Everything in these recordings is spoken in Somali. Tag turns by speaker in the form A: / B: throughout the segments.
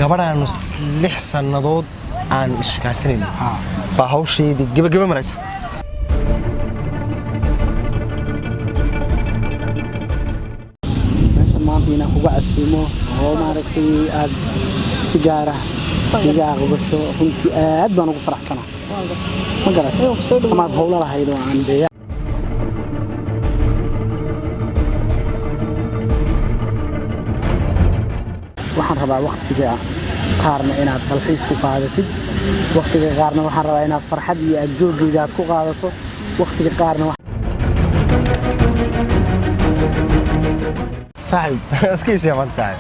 A: gabadhaanu 6 sanadood aan iskaasanayn baa hawsheedii gabagaba maraysa
B: meesha maanta inaan kuga casuumo oo maaragtay aad si gaar ah iga aqbasho runtii aad baan ugu faraxsanaa ma garatay amaad howlo lahayd oo aan dee waxaan rabaa waqtiga qaarna inaad dalxiis ku qaadatid waqtiga qaarna waxaan rabaa inaad farxad iyo ajoogayga aad ku qaadato waqtiga qaarna
A: صاحب اسكيس يا منتاي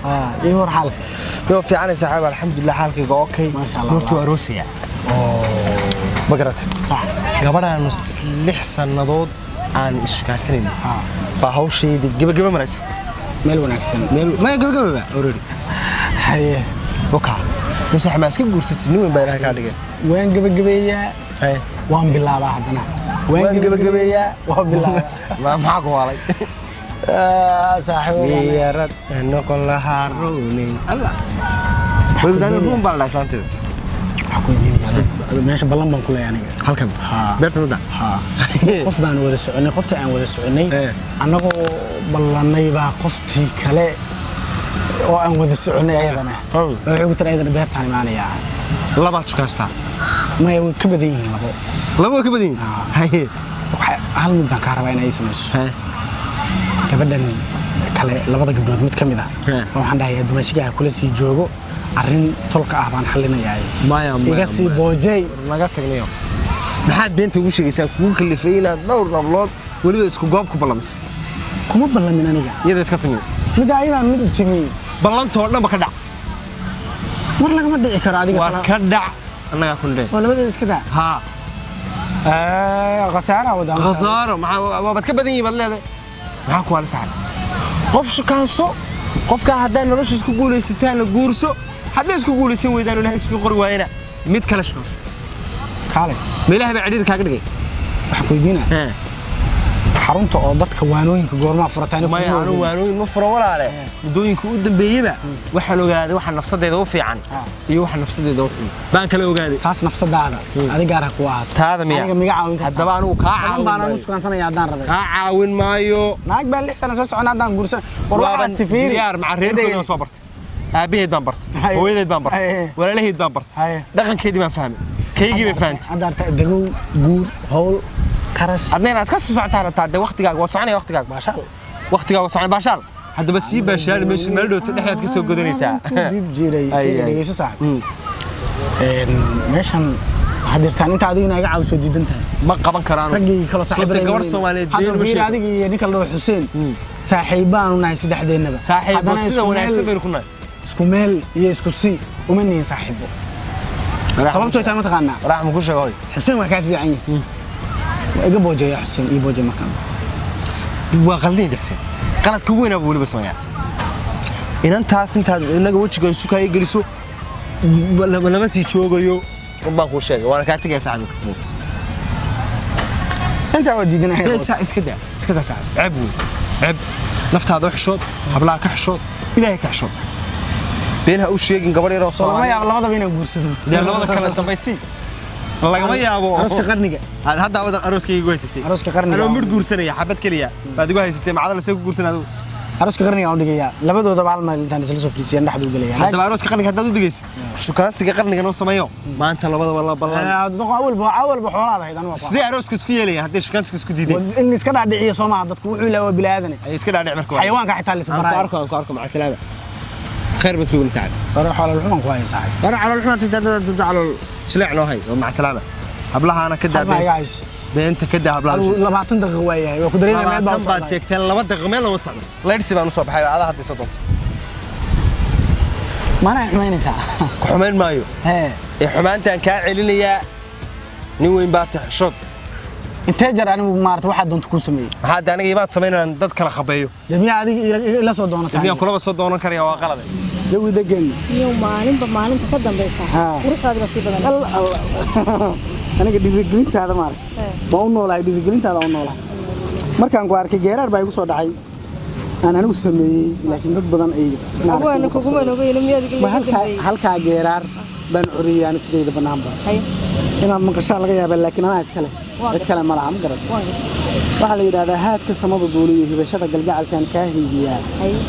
B: ايه هو حالك
A: تو في عنا صاحب الحمد لله حالك اوكي
B: ما شاء الله
A: نورتو اروسيا بقرت
B: صح
A: gabadhaanu 6 sanadood aan iskaasanayn baa hawsheedii gabagaba maraysa
B: meel wanaagsan
A: meel ma gabagaba already haye waka musax ma iska guursatay nin weyn baa ilaahay ka dhigay
B: waan gabagabeeyaa
A: haye
B: waan bilaabaa hadana waan gabagabeeyaa waan bilaabaa
A: ma ku walay
B: صاحب
A: يا رد نقول لها روني الله ويبدأ نقوم بالله شانتي
B: حكويني ماشي بلان بان كله يعني
A: halkan beerta wada
B: qof baan wada soconay qofta aan wada soconay anagoo ballanay baa qoftii kale oo aan wada soconay ayadana waxay ugu taray ayadana beertaan imaanaya
A: laba tukaasta
B: ma ay ka badan yihiin
A: laba ka badan haye
B: hal mid baan ka rabaa inay samayso gabadhan kale labada gabdhood mid kamid ah waxaan dhahayaa dumaashiga kula sii joogo arin tolka ah baan xalinayaa iga sii boojay
A: naga tagnayo maxaad beenta ugu sheegaysaa kugu kalifay inaad dhowr rablood waliba isku goob ku ballamso
B: kuma ballamin aniga
A: iyada iska timi
B: mid ayada mid timi
A: ballantoo dhanba ka dhac
B: war lagama dhici karo adiga
A: war ka dhac annaga ku ndee
B: oo labada iska daa khasaara wada
A: khasaaro waabad ka badan yihiin baad leedahay maxaa ku wala saxan qof shukaanso qofka haddaan nolosha isku guulaysataan la guurso haddii isku guulaysan weydaan ilaahay isku qor waayna mid kale shukaanso
B: kale
A: meelaha baa cidhiir kaaga dhigay
B: waxa ku diinaa xarunta oo dadka waanooyinka goorma furataan
A: ma yaanu waanooyin ma furo walaale mudooyinka u dambeeyaba waxa la ogaaday waxa nafsadeeda u fiican iyo waxa nafsadeeda u xun baan kala ogaaday
B: taas nafsadaada adiga gaar ah ku ah
A: taada miya
B: aniga miga caawin
A: haddaba anigu ka caawin
B: baan anu shukaansanaya hadaan rabay
A: ka caawin maayo
B: naag baa 6 sano soo socon hadaan guursan war waxa sifiir
A: yaar ma reerkooda soo bartay aabaheed baan bartay hooyadeed baan bartay walaalaheed baan bartay dhaqankeedii baan fahmay kaygii baan fahantay
B: hadaan dagow guur hawl karash
A: adnayna iska soo socotaan taade waqtigaaga waa soconaya waqtigaaga baashaal waqtigaaga waa soconaya baashaal haddaba si baashaal meesha meel dhowto dhexdeed ka soo godanaysaa
B: dib jiray dhageyso saaxib meeshan hadirtaan inta adiga iga caawiso diidan tahay
A: ma qaban karaan
B: ragii kala saaxiibada
A: gabar Soomaaliyeed been u sheegay
B: adiga iyo ninka loo Xuseen saaxiibaan nahay saddexdeennaba
A: saaxiibo sida wanaagsan bay ku nahay
B: isku meel iyo isku si uma nihin saaxiibo sababtoo ay ma taqaanaa
A: raxmo ku sheegay
B: Xuseen waa ka fiican yahay iga boojaya Xuseen iyo booje markan
A: waa qalliin dixsan qalad ku weyn waliba sameeyaa inantaas intaad inaga wajiga isu ka geliso lama sii joogayo baan ku sheegay waana ka tagay saaxiibka
B: انت وديدنا
A: هي اسكدا ساعه عب نفtaada xishood hablaha ka xishood ilaahay ka xishood beenha u sheegin gabar yar oo
B: Soomaaliya yaab labadaba inay guursado
A: labada kala dambaysi lagama yaabo
B: arooska qarniga
A: hadda wada arooskayga goysatay
B: arooska qarniga
A: anoo mid guursanaya xabad kaliya baad ugu haysatay macdal la soo guursanaado
B: arooska qarniga aan dhigaya labadooda hal meel intaan isla soo fariisiyeen dhaxdu galaya
A: hadda arooska qarniga hadda u dhigaysid shukaansiga qarniga noo sameeyo maanta labada wala ballan
B: awal xoolaada haydan waa
A: sidee arooska isku yeelaya hadda shukaansiga isku diideen
B: in iska dhaadhiciyo Soomaaliya dadku wuxuu ilaahay bilaadan
A: ay iska dhaadhic markaa
B: xayawaanka xitaa la isbaray
A: arko maca salaama خير بس كون سعد
B: اروح على الحمام كويس سعد
A: انا على الحمام تدد على شلع له هي مع السلامه قبلها انا كدا بنت كدا قبلها
B: 20 دقيقه وايي ku dareemay meel baa
A: baad sheegteen 2 daqiiqo meel loo socdo leedsi baan u soo baxay aad hadii soo doonto
B: maana xumaynaysa
A: ku xumayn maayo ee xumaantan ka celinaya nin weyn baa taxshod
B: intee jar anigu maarta waxa doonto ku sameeyay
A: waxa aniga ibaad sameynaan dad kala qabeeyo
B: damiya adiga ila soo doonata
A: damiya kulaba soo doonan kariya waa qalad
B: jawi degan
C: iyo maalinta ka dambaysa quruxdaada si badan
B: aniga dhiirigelintaada maarta ma u noolahay dhiirigelintaada u noolahay markaan ku arkay geerar baa igu soo dhacay أنا سمي لكن ضد بدن أي
C: أنا كوكما نقول مياد
B: ما هلك جيرار بن عريان سيد بنامبا أنا مقشع لغيها لكن أنا أتكلم مرة عم قرد وعلى إذا هاد كسمض الدولية هي بشرة الجعل كان كاهية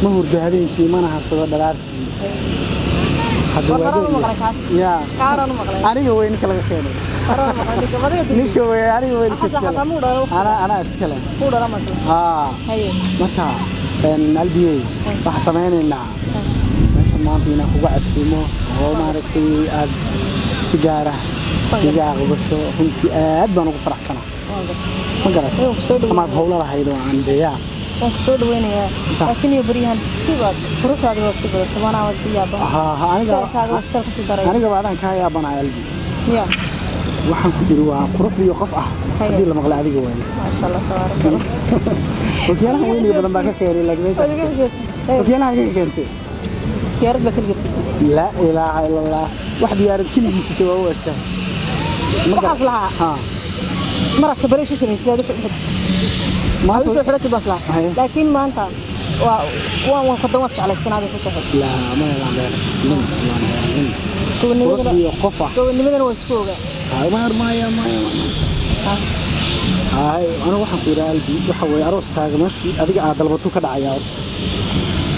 B: مهور ذهبين في منها صدر دلارتي يا أنا وين كلا خير نيك وين أنا وين كسكلا أنا أسكلا متى البي بحسمين النعم ما فينا هو عسومه هو ما ركتي سيجارة سيجارة وبشو كنتي أدبنا وفرح سنة ما قرأت ما بقوله راح يدو عندي يا
C: سود وين يا لكن يبريها السبب فروح هذا السبب ثمانة وسيابة
B: أنا قبل أن كايا بنا قلبي
C: يا
B: waxaan ku jiro waa quruxdii qof ah hadii la maqla adiga weyn
C: ma sha Allah tabaaraka Allah
B: wakiilaha weyn iyo badan baa ka keenay lagmeesha wakiilaha ka keentay
C: diyaarad baa kaliya
B: la ilaaha illa Allah wax diyaarad kaligiisii waa wata
C: ma qaslaha mara sabray soo sameeyay ما هو سوى حرتي بس لا لكن ما أنت وان قدمت على استناد في شهر
B: لا ما يلعب
C: كوني مثلا وسكوجا
B: ما هاي أنا واحد قرال بي وحوي أروس كاغ ماشي أديك عادل بتو كذا عيار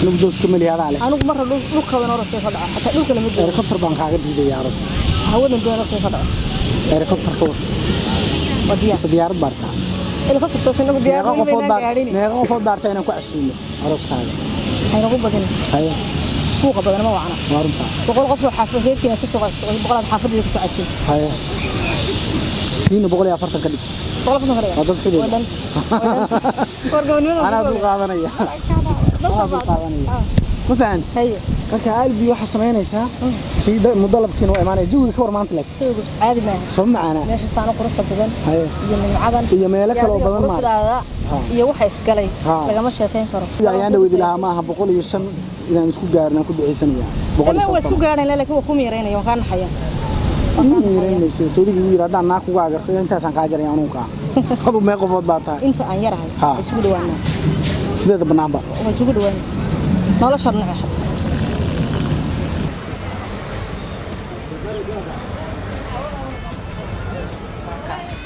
B: نبجوز كمل هذا عليه
C: أنا مرة لو كمان أروس يفضل حتى لو كلام يدري
B: هليكوبتر بان كاغ بيجي ياروس
C: هو ندي أروس يفضل
B: هليكوبتر كور وديار بارتا
C: هليكوبتر توصلنا بديار
B: ما قفل بارتا أنا كويسين أروس كاغ
C: هاي نقول بدنا
B: هاي
C: فوق بدنا ما وعنا بقول قفل حافظ هيك كنا كسر بقول حافظ لي كسر عسل
B: هاي هنا بقول يا فرتك كذي
C: بقول لك نهرية
B: أنا أقول قاضنا يا ما فهمت كان قلبي واحد سمعنا يسا في مضلب كانوا إيمانه جوي كور ما أنتلك
C: عادي ما
B: سمع معنا
C: ليش صانع قرطة بدن
B: من عدن هي مالك لو بدن ما
C: هي واحد إسكالي لقى مش هتين كرو
B: يعني أنا ودي لها ما بقول يشن إلى نسكو جارنا كل عيسانية
C: بقول هو نسكو جارنا لكن هو كم يرينا يوم كان حياة
B: يرينا سوري كبير هذا ناكو جاكر أنت سانكاجر يا نوكا هذا ما يقفز بارتا
C: أنت أنيرها يسوق دوانا
B: سيدا بنامبا
C: يسوق دوانا نلا شرنا واحد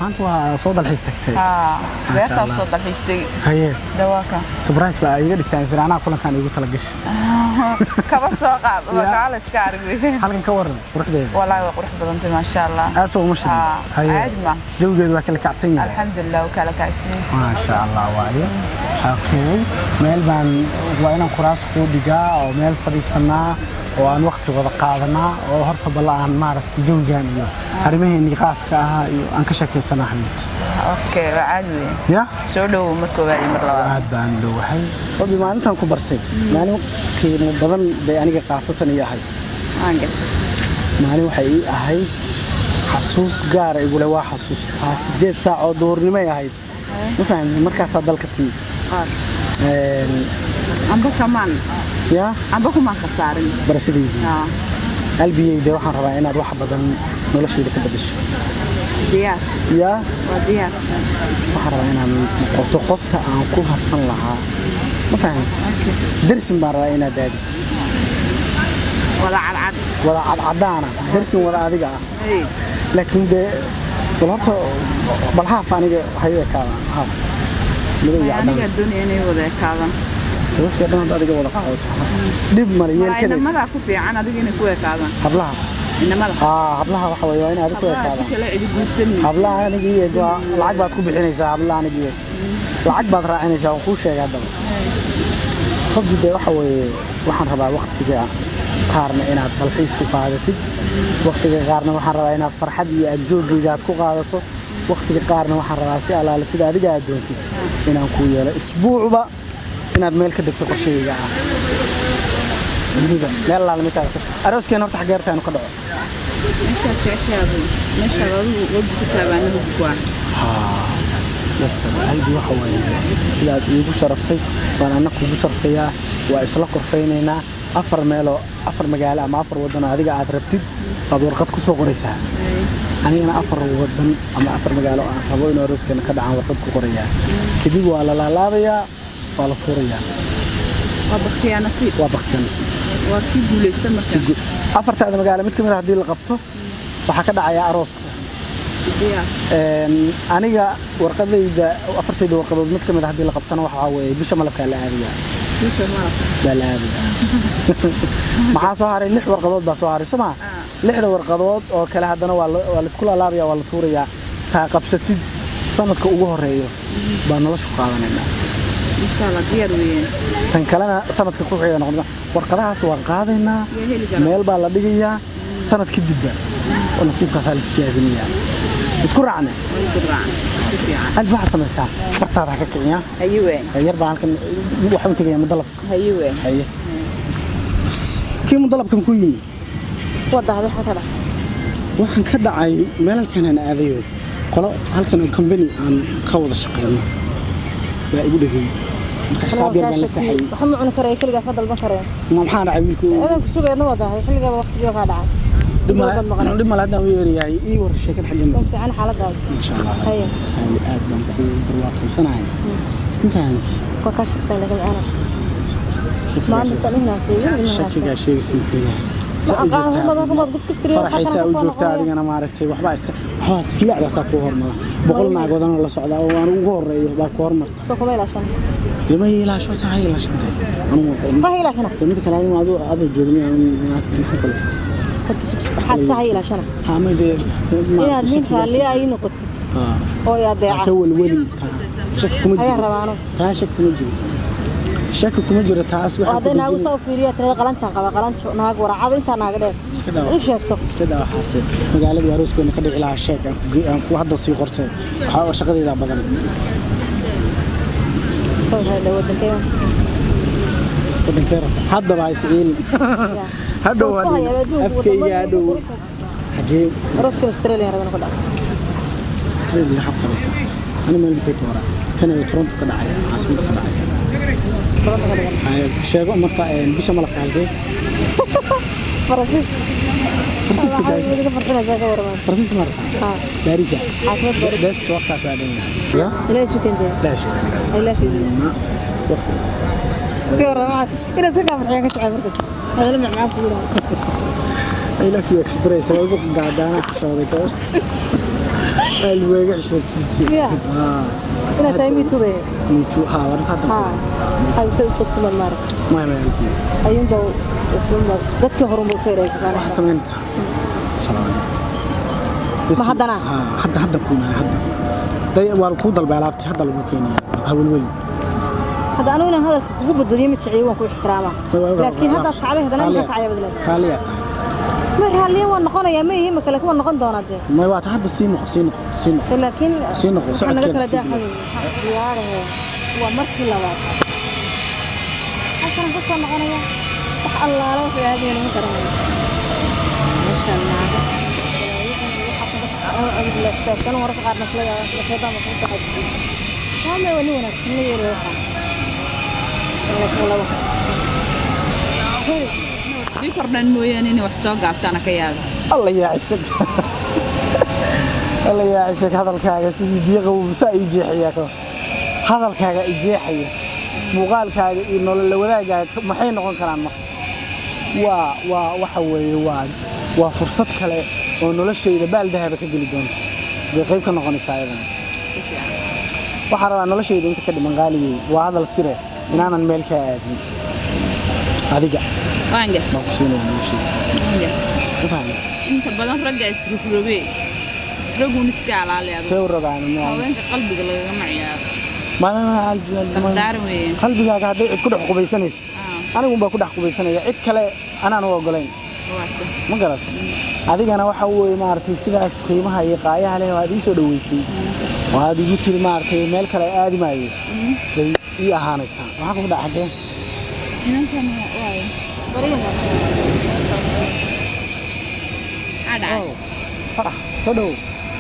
B: أنت وصوت الحستك
D: بيتا صوت الحستي
B: هي
D: دواكا
B: سبرايز بقى يقدر تنزل أنا كل كان يقول تلقش
D: كم ساقط وقال اسكاربي
B: هل كان كورن قرح ده
D: والله قرح بدنت ما شاء الله
B: أسوأ مش هي
D: عجمة
B: جو جد وكل كعسين
D: الحمد لله وكل كعسين
B: ما شاء الله وعلي أوكي ميل بان وأنا خلاص خودجا أو ميل فريق سنة وأنا وقت وضع قاعدنا وهرب بالله عن معرفة جو جاني هرميه نقاس كها أنكشك سنة حمد
D: أوكي عادي
B: يا
D: سولو مركوبي مرة
B: عاد بان لو حي وبما أنت كبرتي يعني كي بدل يعني قاصة يا حي
D: عندك
B: يعني وحي هاي حسوس جار يقول واحد حسوس سديت ساعة دورني ما يهاي مثلا مركز صدق كتير
D: عم بكمان
B: يا
D: عم بكمان خسارين
B: برسيدي قلبي يدي waxaan rabaa inaad wax badan noloshayda ka bedesho
D: diyaar
B: ya
D: diyaar
B: waxaan rabaa inaan qorto qofta aan ku harsan lahaa ma fahanti darsin baan rabaa inaad daadis wala cadcadaana darsin wada adiga ah laakiin de walaalta balha faaniga hayay kaada ha
D: aniga dunia inay wada kaadaan
B: وش يبغى هذا جوال قاعد دب مريال كذا
D: إنما لا كوفي عن هذا جينا كوي كذا
B: قبلها
D: إنما لا
B: قبلها وحوي أنا هذا كوي كذا قبلها أنا جي العقبة تكون بحنيسة قبلها أنا جي العقبة ترى حنيسة وكوش يا جدع خب جدا وحوي وحن ربع وقت جاء قارن أنا بالحيس كقاعدتي وقت قارن وحن ربع أنا فرحة الجود جات كقاعدته وقت قارن وحن راسي على السيد هذا جاد دونتي أنا كوي أسبوع بقى inaad meel ka degto qorshayga ah meel la ma taagto arooskeen horta xageertaan ka dhaco
D: meesha jeexaadu meesha wadu kitaabana buuqan
B: basta halbi waxa weeye sidaad iigu sharaftay waan anna kugu sharfayaa waa isla korfeynayna afar magaalo ama afar wadan adiga aad rabtid aad warqad ku soo qoraysaa anigana afar wadan ama afar magaalo aan rabo in arooskeen ka dhacaan warqad ku qorayaa kadib waa la laalaabayaa ولا فوريا
D: وبختي نصيب
B: وبختي نصيب
D: وكي جوليست مركز
B: أفرت هذا مقالة متكم من هذه اللقطة وحكى دعايا عروس aniga warqadayda afartayda warqadood mid kamid ah hadii la qabtana waxa weeye bisha malabka la aadiyaa
D: bisha malabka
B: la aadiyaa maxaa soo haray 6 warqadood baa soo haray soma 6 warqadood oo kale hadana waa la isku laabaya waa la tuuraya taa qabsatid sanadka ugu horeeyo baa nolosha qaadanayna
D: insha Allah diyaar weeyeen
B: tan kalena sanadka ku xiga noqdo warqadahaas waan qaadaynaa meel baa la dhigayaa sanad kadib ونصيبك خالد تجاهلني اسكو رعنا ألف حسن مساء برتار حكك يا
D: أيوة
B: يربع لكن وحوم تجي مضلب
D: أيوة
B: أيه كيف مضلبكم كويني
C: وضع هذا حتى
B: waxaan ka dhacay meel kan aan aadayo qolo halkan company aan ka wada shaqeyno baa igu dhagay marka xisaab yar baan la saxay
C: waxaan macna karay kaliya fadal ba karay
B: ma maxaan dhacay wiilku
C: adan ku sugeedna wadahay xilliga waqtiga ka dhacay
B: دم هذا ويري اي ور شركه حجم
C: بس عن حالتها
B: ان شاء الله
C: هي
B: الاد بان كو برواقي سناي فهمت
C: كوكا شخصا لك انا ما نسالنا شيء
B: شيء سنتنا
C: ما قف كفتري
B: فرحيسا وجوجتا adigana ma aragtay waxba iska waxaas kiliya sa ku hormara boqol naagoodana la socda oo aan ugu horeeyo baa ku hormarta
C: soo kuma ilaashan
B: dema ilaasho sahay ilaashan
C: sahay ilaashan
B: mid kale aad joogni aan
C: حد سهيل عشانه
B: حامد
C: إن منك اللي أي نقطة أو يا ضيعة
B: كول ولي شككم
C: هيا روانو
B: ها شككم جري شككم جري تاس
C: وهذا ناقو سو فيريا ترى قلنا شنقة قلنا شو ناق ورا عاد أنت ناق ده إيش هتو
B: كده حاسب مقالة ياروس كنا كده على الشيك أنا واحد صي قرته حاول شغل إذا بدل
C: سو هذا ودن كيا
B: ودن كيا هذا بايسيل هذا هو أفكي هذا حقيقي
C: روسك أستراليا رجعنا كلها
B: أستراليا حق خلاص أنا ما لقيت ورا كان تورنتو كده عايز عاصمة كده عايز
C: تورنتو كده
B: شيء مرة بيش ملك عليه
C: فرنسيس
B: فرنسيس كده فرنسيس مرة باريس
C: عاصمة باريس
B: بس وقتها بعدين يا
C: لا شو كنت
B: لا شو
C: لا شو
B: وقت
C: كيورا معك إذا سكر في حياتك تعب بس هذا اللي معك كلها
B: أنا في إكسبريس أنا بقول قاعد أنا شو هذا كذا الوجع شو تسيسي
C: أنا تايمي توبه
B: ميتو ورد هذا
C: هاي سوي شو تمن مار
B: ما
C: أيون دو دتك هرم بسيرة كان
B: حسمين سلام
C: ما حدنا
B: حد كونا حد ده والكود البلابت هذا اللي ممكن هولول
C: هذا أنا هذا هو بدي متشعي وكل احترامه لكن هذا عليه هذا لم يقع بدله
B: حاليا
C: ما حاليا ونقنا يا ما هي مكلك ونقنا دونات
B: ما هو تحدث سينو
C: لكن
B: أنا
C: كلا ده دياره هو مركي لواء أصلا بس ونقنا يا الله لو في هذه المكرمة ما شاء الله كان ورث قارنا كلا كذا ما كنت حدي ما يولونه كل يروح
D: في فرنان مويان إني وحساق عبتنا كيال
B: الله يعسك الله يعسك هذا الكاغا سيدي بيغو وساي جيحيا هذا الكاغا جيحيا مقال كاغا إنه لولاجا ما حين نقول كلام waxa weeye waa fursad kale oo noloshayda baaldahaba ka gali doonto way qayb ka noqonaysaa ayadana waxa rabaa noloshayda inta ka dhiman qaaliyay waa hadal sire inaanan meel ka aadin adiga
D: waan gashay inta badan ragga isruuroobay isruugun iska alaaleeyo
B: soo rabaan
D: haweenka qalbiga laga maciyaaro
B: qalbigaaga hadday cid ku dhex qubaysanayso anigu baa ku dhex qubaysanaya cid kale anaan u ogolayn ma garat adigana waxa weeye maartay sidaas qiimaha iyo qaayaha leh waad ii soo dhaweysay waad igu tiri maartay meel kale aadi maayo bay ii ahaanaysaa waxa ku dhacday
D: inantan waay
C: bariina
D: ada
B: farax soo dhaw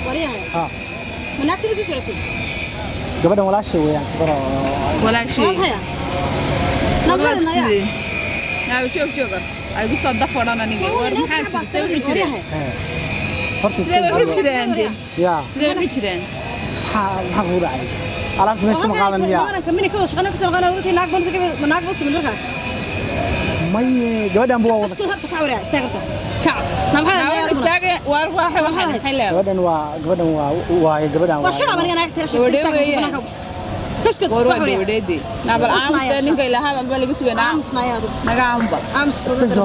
C: bariina manaakibi ku socotay
B: gabadhan walaashay weeyaan baro
D: walaashay
C: نبضنا يا
D: نعم شوف أيقول صدق ورانا نيجي ورمحان سوي مجرين سوي مجرين عندي
B: يا
D: سوي مجرين
B: حاول عايز alaabta meesha ma qaadan miyaa
C: أنا كميني كذا شغلنا كسر غنا ودتي ناق بنت كذا ناق بنت من رخا
B: may gabadhan buu
C: بس
B: wada
C: كذا تكعوري استاجرت كعب نعم
D: Naa
C: هذا
D: istaage war waxa maxay leedahay
B: gabadhan waa gabadhan
C: وشرب أنا أنا أكتر شيء
D: Gabadhe
C: كسكت
D: war waa gabadheedii naabal aamusta ninka ilaa hadal baa laga suganaa
C: أمس نايا
D: naga amba
C: أمس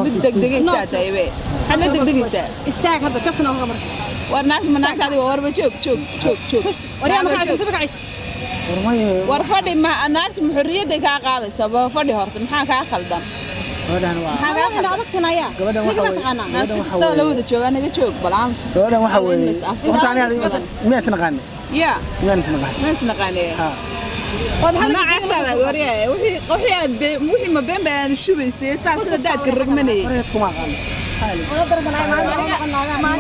D: mid degdegaysaa taybe xana degdegaysaa
C: استاج هذا كسر نوع غمر
D: war naag manaagtaadi warba joog
C: وريا ما قاعد سبق عيس
B: may
D: war fadhi ma naagta xurriyada ka qaadaysa ba fadhi horta maxaa ka khaldan
B: gabadhan waa
C: أنا أبغى نايا
B: gabadhan waxa
C: ما
B: weeye
C: تقنا
D: naag sista la wada jooga naga joog bal aamus
B: gabadhan waxa weeye horta aniga miyaa isnaqaan
D: ya
B: miyaan isnaqaan
D: ma isnaqaanee
B: ha
D: أنا عسل وريا وحي ما بين بين شو بيصير ساعة سداد كرقمني
B: reed kuma aqaan
C: أقدر ما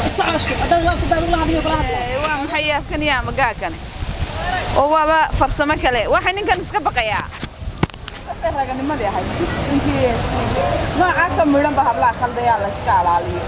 C: الساعة أتلا صدق الله حبيبي كلها
D: ومحيا كان يا مجاكني وبابا فرسمة كله واحد كان يسكب قيا سهرة كان ما بيحب ما عسل ملهم بحبلا خلدي على سكال عليه